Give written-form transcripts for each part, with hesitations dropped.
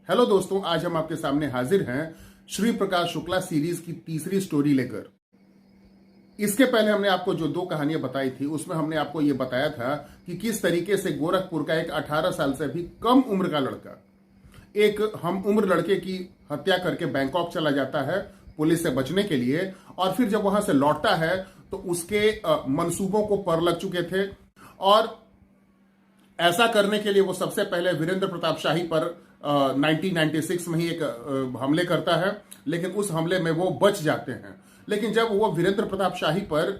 Hello दोस्तों, आज हम आपके सामने हाजिर हैं श्री प्रकाश शुक्ला सीरीज की तीसरी स्टोरी लेकर। इसके पहले हमने आपको जो दो कहानियां बताई थी उसमें हमने आपको यह बताया था कि किस तरीके से गोरखपुर का एक 18 साल से भी कम उम्र का लड़का एक हम उम्र लड़के की हत्या करके बैंकॉक चला जाता है पुलिस से बचने के लिए, और फिर जब वहां से लौटता है तो उसके मंसूबों को पर लग चुके थे और ऐसा करने के लिए वो सबसे पहले वीरेंद्र प्रताप शाही पर 1996 में ही एक हमले करता है, लेकिन उस हमले में वो बच जाते हैं। लेकिन जब वो वीरेंद्र प्रताप शाही पर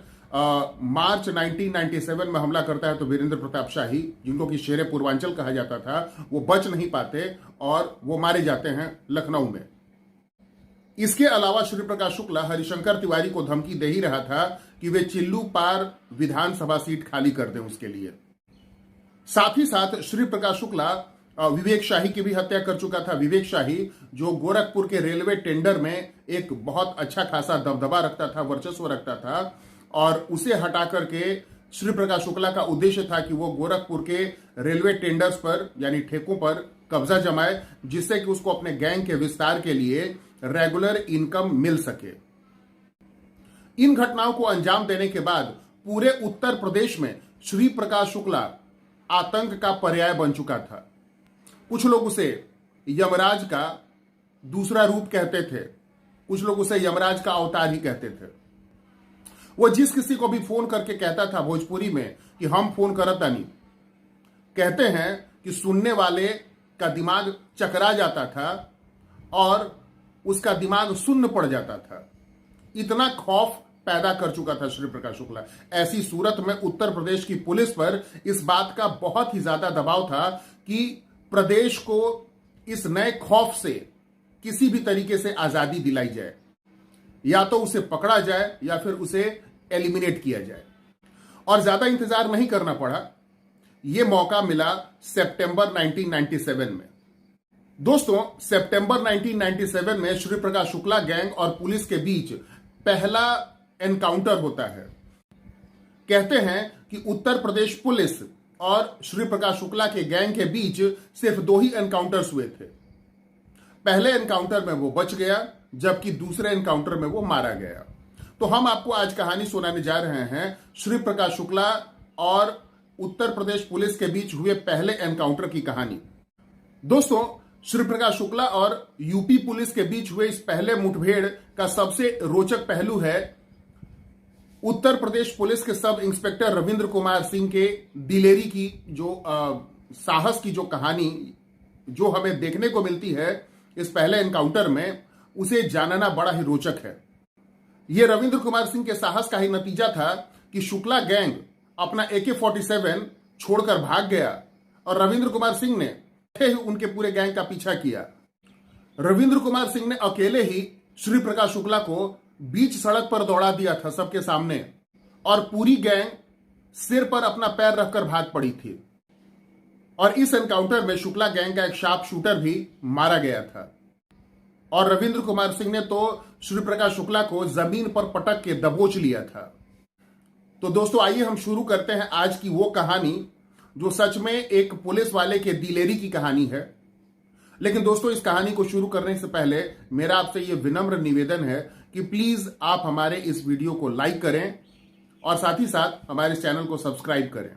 मार्च 1997 में हमला करता है तो वीरेंद्र प्रताप शाही, जिनको कि शेरे पूर्वांचल कहा जाता था, वो बच नहीं पाते और वो मारे जाते हैं लखनऊ में। इसके अलावा श्री प्रकाश शुक्ला हरिशंकर तिवारी को धमकी दे ही रहा था कि वे चिल्लू पार विधानसभा सीट खाली कर दें उसके लिए। साथ ही साथ श्री प्रकाश शुक्ला विवेक शाही की भी हत्या कर चुका था। विवेक शाही जो गोरखपुर के रेलवे टेंडर में एक बहुत अच्छा खासा दबदबा रखता था, वर्चस्व रखता था, और उसे हटा करके श्री प्रकाश शुक्ला का उद्देश्य था कि वो गोरखपुर के रेलवे टेंडर्स पर यानी ठेकों पर कब्जा जमाए, जिससे कि उसको अपने गैंग के विस्तार के लिए रेगुलर इनकम मिल सके। इन घटनाओं को अंजाम देने के बाद पूरे उत्तर प्रदेश में श्री प्रकाश शुक्ला आतंक का पर्याय बन चुका था। कुछ लोग उसे यमराज का दूसरा रूप कहते थे, कुछ लोग उसे यमराज का अवतार ही कहते थे। वो जिस किसी को भी फोन करके कहता था भोजपुरी में कि हम फोन करत नहीं, कहते हैं कि सुनने वाले का दिमाग चकरा जाता था और उसका दिमाग सुन्न पड़ जाता था। इतना खौफ पैदा कर चुका था श्री प्रकाश शुक्ला। ऐसी सूरत में उत्तर प्रदेश की पुलिस पर इस बात का बहुत ही ज्यादा दबाव था कि प्रदेश को इस नए खौफ से किसी भी तरीके से आजादी दिलाई जाए, या तो उसे पकड़ा जाए या फिर उसे एलिमिनेट किया जाए। और ज्यादा इंतजार नहीं करना पड़ा, यह मौका मिला सितंबर 1997 में। दोस्तों, सितंबर 1997 में श्री प्रकाश शुक्ला गैंग और पुलिस के बीच पहला एनकाउंटर होता है। कहते हैं कि उत्तर प्रदेश पुलिस और श्री प्रकाश शुक्ला के गैंग के बीच सिर्फ 2 ही एनकाउंटर्स हुए थे। पहले एनकाउंटर में वो बच गया, जबकि दूसरे एनकाउंटर में वो मारा गया। तो हम आपको आज कहानी सुनाने जा रहे हैं श्री प्रकाश शुक्ला और उत्तर प्रदेश पुलिस के बीच हुए पहले एनकाउंटर की कहानी। दोस्तों, श्री प्रकाश शुक्ला और यूपी पुलिस के बीच हुए इस पहले मुठभेड़ का सबसे रोचक पहलू है उत्तर प्रदेश पुलिस के सब इंस्पेक्टर रविंद्र कुमार सिंह के दिलेरी की जो साहस की जो कहानी जो हमें देखने को मिलती है इस पहले एनकाउंटर में, उसे जानना बड़ा ही रोचक है। यह रविंद्र कुमार सिंह के साहस का ही नतीजा था कि शुक्ला गैंग अपना AK-47 छोड़कर भाग गया और रविंद्र कुमार सिंह ने उनके पूरे गैंग का पीछा किया। रविंद्र कुमार सिंह ने अकेले ही श्री प्रकाश शुक्ला को बीच सड़क पर दौड़ा दिया था सबके सामने, और पूरी गैंग सिर पर अपना पैर रखकर भाग पड़ी थी। और इस एनकाउंटर में शुक्ला गैंग का एक शार्प शूटर भी मारा गया था, और रविंद्र कुमार सिंह ने तो श्री प्रकाश शुक्ला को जमीन पर पटक के दबोच लिया था। तो दोस्तों, आइए हम शुरू करते हैं आज की वो कहानी जो सच में एक पुलिस वाले के दिलेरी की कहानी है। लेकिन दोस्तों, इस कहानी को शुरू करने से पहले मेरा आपसे यह विनम्र निवेदन है कि प्लीज आप हमारे इस वीडियो को लाइक करें और साथ ही साथ हमारे चैनल को सब्सक्राइब करें,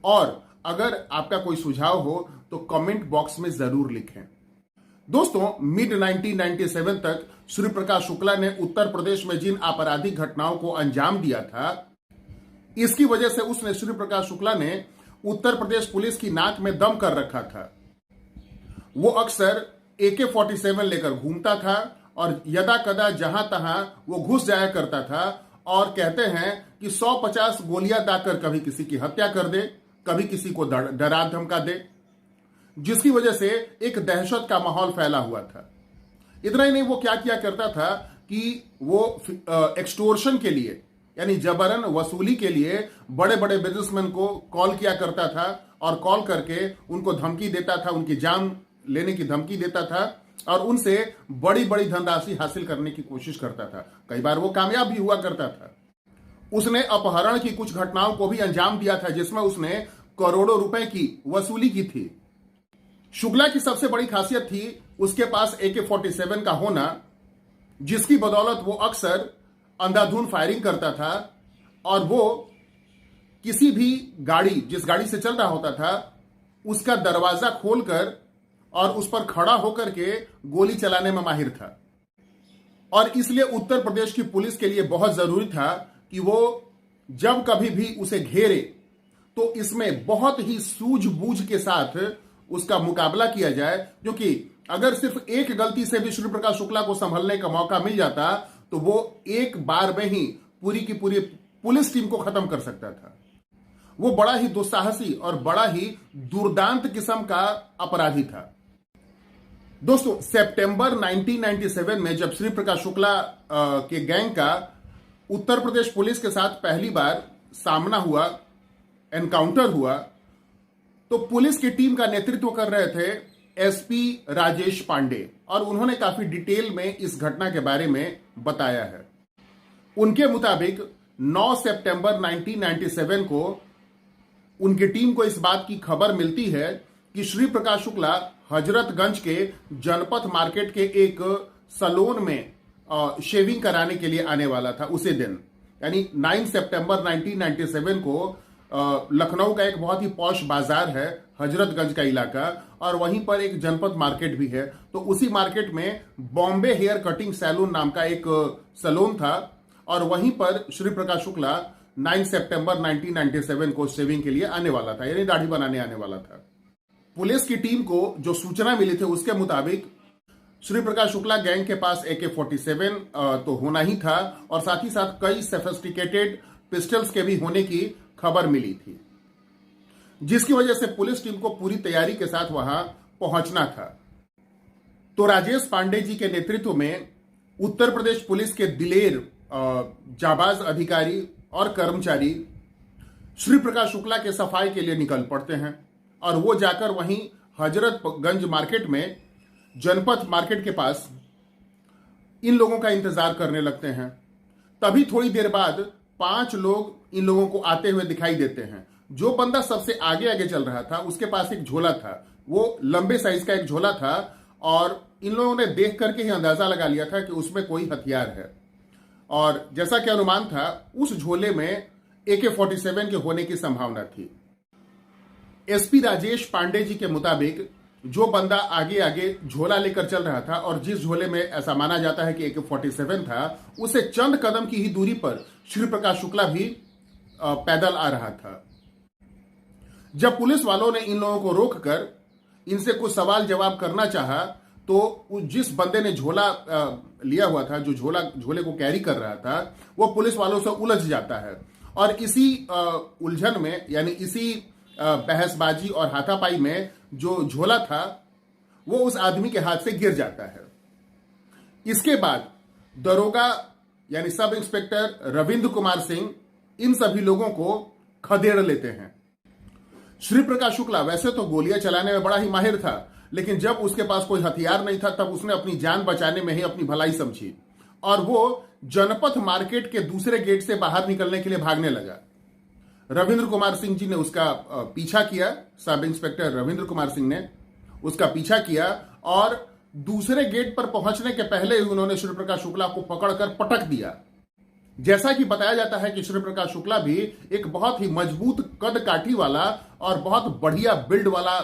और अगर आपका कोई सुझाव हो तो कमेंट बॉक्स में जरूर लिखें। दोस्तों, मिड 1997 तक श्री प्रकाश शुक्ला ने उत्तर प्रदेश में जिन आपराधिक घटनाओं को अंजाम दिया था, इसकी वजह से उसने श्री प्रकाश शुक्ला ने उत्तर प्रदेश पुलिस की नाक में दम कर रखा था। वो अक्सर AK-47 लेकर घूमता था और यदा कदा जहां तहां वो घुस जाया करता था, और कहते हैं कि 150 गोलियां दाकर कभी किसी की हत्या कर दे, कभी किसी को डरा धमका दे, जिसकी वजह से एक दहशत का माहौल फैला हुआ था। इतना ही नहीं, वो क्या किया करता था कि वो एक्सटोर्शन के लिए यानी जबरन वसूली के लिए बड़े बड़े बिजनेसमैन को कॉल किया करता था और कॉल करके उनको धमकी देता था, उनकी जान लेने की धमकी देता था और उनसे बड़ी बड़ी धनराशि हासिल करने की कोशिश करता था। कई बार वो कामयाब भी हुआ करता था। उसने अपहरण की कुछ घटनाओं को भी अंजाम दिया था जिसमें उसने करोड़ों रुपए की वसूली की थी। शुक्ला की सबसे बड़ी खासियत थी उसके पास AK-47 का होना, जिसकी बदौलत वो अक्सर अंधाधुंध फायरिंग करता था और वो किसी भी गाड़ी, जिस गाड़ी से चल रहा होता था, उसका दरवाजा खोलकर और उस पर खड़ा होकर के गोली चलाने में माहिर था। और इसलिए उत्तर प्रदेश की पुलिस के लिए बहुत जरूरी था कि वो जब कभी भी उसे घेरे तो इसमें बहुत ही सूझबूझ के साथ उसका मुकाबला किया जाए, क्योंकि अगर सिर्फ एक गलती से भी श्री प्रकाश शुक्ला को संभलने का मौका मिल जाता तो वो एक बार में ही पूरी की पूरी पुलिस टीम को खत्म कर सकता था। वो बड़ा ही दुस्साहसी और बड़ा ही दुर्दांत किस्म का अपराधी था। दोस्तों, सितंबर 1997 में जब श्री प्रकाश शुक्ला के गैंग का उत्तर प्रदेश पुलिस के साथ पहली बार सामना हुआ, एनकाउंटर हुआ, तो पुलिस की टीम का नेतृत्व कर रहे थे SP राजेश पांडे और उन्होंने काफी डिटेल में इस घटना के बारे में बताया है। उनके मुताबिक 9 सितंबर 1997 को उनकी टीम को इस बात की खबर मिलती है कि श्री प्रकाश शुक्ला हजरतगंज के जनपथ मार्केट के एक सैलून में शेविंग कराने के लिए आने वाला था उसी दिन, यानी 9 सितंबर 1997 को लखनऊ का एक बहुत ही पॉश बाजार है हजरतगंज का इलाका, और वहीं पर एक जनपथ मार्केट भी है। तो उसी मार्केट में बॉम्बे हेयर कटिंग सैलून नाम का एक सैलून था और वहीं पर श्री प्रकाश शुक्ला 9 सितंबर 1997 को शेविंग के लिए आने वाला था, यानी दाढ़ी बनाने आने वाला था। पुलिस की टीम को जो सूचना मिली थी उसके मुताबिक श्री प्रकाश शुक्ला गैंग के पास AK-47 तो होना ही था और साथ ही साथ कई सोफिस्टिकेटेड पिस्टल्स के भी होने की खबर मिली थी, जिसकी वजह से पुलिस टीम को पूरी तैयारी के साथ वहां पहुंचना था। तो राजेश पांडे जी के नेतृत्व में उत्तर प्रदेश पुलिस के दिलेर जाबाज अधिकारी और कर्मचारी श्री प्रकाश शुक्ला के सफाई के लिए निकल पड़ते हैं और वो जाकर वहीं हजरतगंज मार्केट में जनपथ मार्केट के पास इन लोगों का इंतजार करने लगते हैं। तभी थोड़ी देर बाद 5 लोग इन लोगों को आते हुए दिखाई देते हैं। जो बंदा सबसे आगे आगे चल रहा था उसके पास एक झोला था, वो लंबे साइज का एक झोला था और इन लोगों ने देख करके ही अंदाजा लगा लिया था कि उसमें कोई हथियार है। और जैसा कि अनुमान था उस झोले में AK-47 के होने की संभावना थी। SP राजेश पांडे जी के मुताबिक जो बंदा आगे आगे झोला लेकर चल रहा था और जिस झोले में ऐसा माना जाता है कि AK-47 था, उसे चंद कदम की ही दूरी पर श्री प्रकाश शुक्ला भी पैदल आ रहा था। जब पुलिस वालों ने इन लोगों को रोककर इनसे कुछ सवाल जवाब करना चाहा तो जिस बंदे ने झोला लिया हुआ था, जो झोले को कैरी कर रहा था, वो पुलिस वालों से उलझ जाता है और इसी उलझन में, यानी इसी बहसबाजी और हाथापाई में जो झोला था वो उस आदमी के हाथ से गिर जाता है। इसके बाद दरोगा यानी सब इंस्पेक्टर रविंद्र कुमार सिंह इन सभी लोगों को खदेड़ लेते हैं। श्री प्रकाश शुक्ला वैसे तो गोलियां चलाने में बड़ा ही माहिर था, लेकिन जब उसके पास कोई हथियार नहीं था तब उसने अपनी जान बचाने में ही अपनी भलाई समझी और वो जनपथ मार्केट के दूसरे गेट से बाहर निकलने के लिए भागने लगा। रविंद्र कुमार सिंह जी ने उसका पीछा किया, सब इंस्पेक्टर रविंद्र कुमार सिंह ने उसका पीछा किया और दूसरे गेट पर पहुंचने के पहले ही उन्होंने श्री प्रकाश शुक्ला को पकड़कर पटक दिया। जैसा कि बताया जाता है कि श्री प्रकाश शुक्ला भी एक बहुत ही मजबूत कद काठी वाला और बहुत बढ़िया बिल्ड वाला,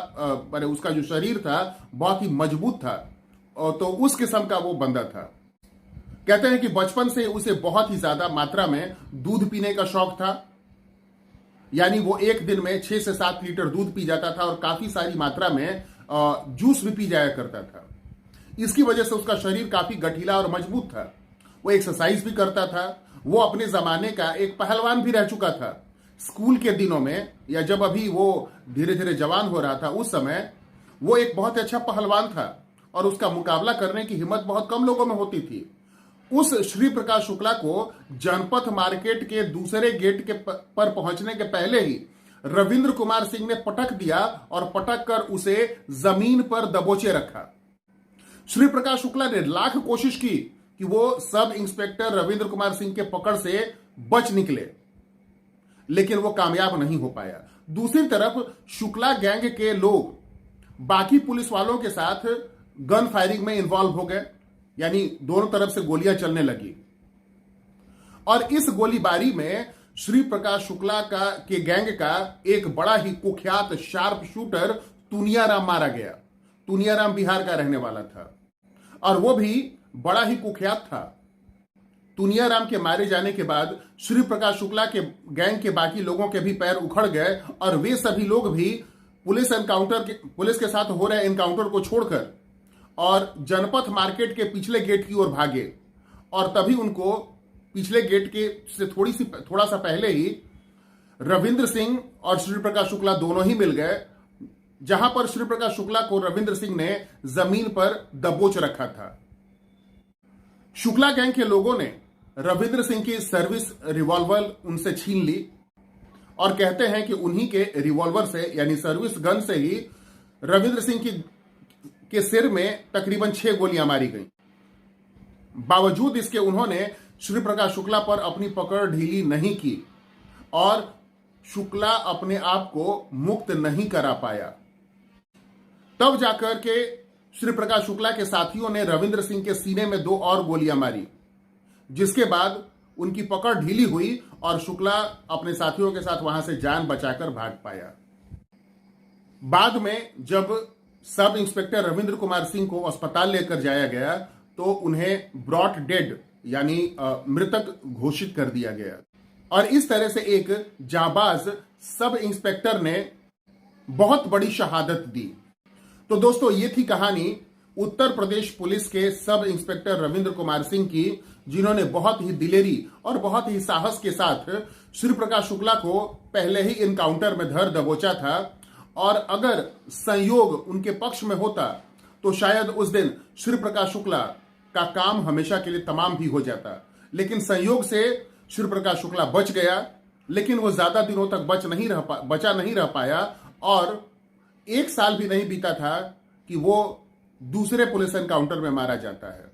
उसका जो शरीर था बहुत ही मजबूत था, तो उस किस्म का वो बंदा था। कहते हैं कि बचपन से उसे बहुत ही ज्यादा मात्रा में दूध पीने का शौक था, यानी वो एक दिन में 6 से 7 लीटर दूध पी जाता था और काफी सारी मात्रा में जूस भी पी जाया करता था। इसकी वजह से उसका शरीर काफी गठीला और मजबूत था। वो एक्सरसाइज भी करता था। वो अपने जमाने का एक पहलवान भी रह चुका था। स्कूल के दिनों में या जब अभी वो धीरे धीरे जवान हो रहा था उस समय वो एक बहुत अच्छा पहलवान था और उसका मुकाबला करने की हिम्मत बहुत कम लोगों में होती थी। उस श्री प्रकाश शुक्ला को जनपथ मार्केट के दूसरे गेट के पर पहुंचने के पहले ही रविंद्र कुमार सिंह ने पटक दिया और पटक कर उसे जमीन पर दबोचे रखा। श्री प्रकाश शुक्ला ने लाख कोशिश की कि वो सब इंस्पेक्टर रविंद्र कुमार सिंह के पकड़ से बच निकले, लेकिन वो कामयाब नहीं हो पाया। दूसरी तरफ शुक्ला गैंग के लोग बाकी पुलिस वालों के साथ गन फायरिंग में इन्वॉल्व हो गए, यानी दोनों तरफ से गोलियां चलने लगी। और इस गोलीबारी में श्री प्रकाश शुक्ला के गैंग का एक बड़ा ही कुख्यात शार्प शूटर तुनियाराम मारा गया। तुनियाराम बिहार का रहने वाला था और वो भी बड़ा ही कुख्यात था। तुनियाराम के मारे जाने के बाद श्री प्रकाश शुक्ला के गैंग के बाकी लोगों के भी पैर उखड़ गए और वे सभी लोग भी पुलिस के साथ हो रहे एनकाउंटर को छोड़कर और जनपथ मार्केट के पिछले गेट की ओर भागे। और तभी उनको पिछले गेट के से थोड़ा सा पहले ही रविंद्र सिंह और श्री प्रकाश शुक्ला दोनों ही मिल गए, जहां पर श्री प्रकाश शुक्ला को रविंद्र सिंह ने जमीन पर दबोच रखा था। शुक्ला गैंग के लोगों ने रविंद्र सिंह की सर्विस रिवॉल्वर उनसे छीन ली और कहते हैं कि उन्हीं के रिवॉल्वर से यानी सर्विस गन से ही रविंद्र सिंह के सिर में तकरीबन 6 गोलियां मारी गईं। बावजूद इसके उन्होंने श्री प्रकाश शुक्ला पर अपनी पकड़ ढीली नहीं की और शुक्ला अपने आप को मुक्त नहीं करा पाया। तब जाकर के श्री प्रकाश शुक्ला के साथियों ने रविंद्र सिंह के सीने में 2 और गोलियां मारी, जिसके बाद उनकी पकड़ ढीली हुई और शुक्ला अपने साथियों के साथ वहां से जान बचाकर भाग पाया। बाद में जब सब इंस्पेक्टर रविंद्र कुमार सिंह को अस्पताल लेकर जाया गया तो उन्हें ब्रॉट डेड यानी मृतक घोषित कर दिया गया और इस तरह से एक जाबाज सब इंस्पेक्टर ने बहुत बड़ी शहादत दी। तो दोस्तों, ये थी कहानी उत्तर प्रदेश पुलिस के सब इंस्पेक्टर रविंद्र कुमार सिंह की, जिन्होंने बहुत ही दिलेरी और बहुत ही साहस के साथ श्री प्रकाश शुक्ला को पहले ही इनकाउंटर में धर दबोचा था। और अगर संयोग उनके पक्ष में होता तो शायद उस दिन श्री प्रकाश शुक्ला का काम हमेशा के लिए तमाम भी हो जाता। लेकिन संयोग से श्री प्रकाश शुक्ला बच गया, लेकिन वो ज्यादा दिनों तक बचा नहीं रह पाया और 1 साल भी नहीं बीता था कि वो दूसरे पुलिस एनकाउंटर में मारा जाता है।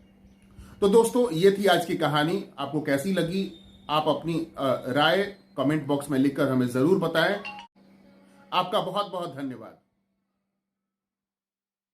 तो दोस्तों, ये थी आज की कहानी। आपको कैसी लगी? आप अपनी राय कमेंट बॉक्स में लिखकर हमें जरूर बताएं। आपका बहुत बहुत धन्यवाद।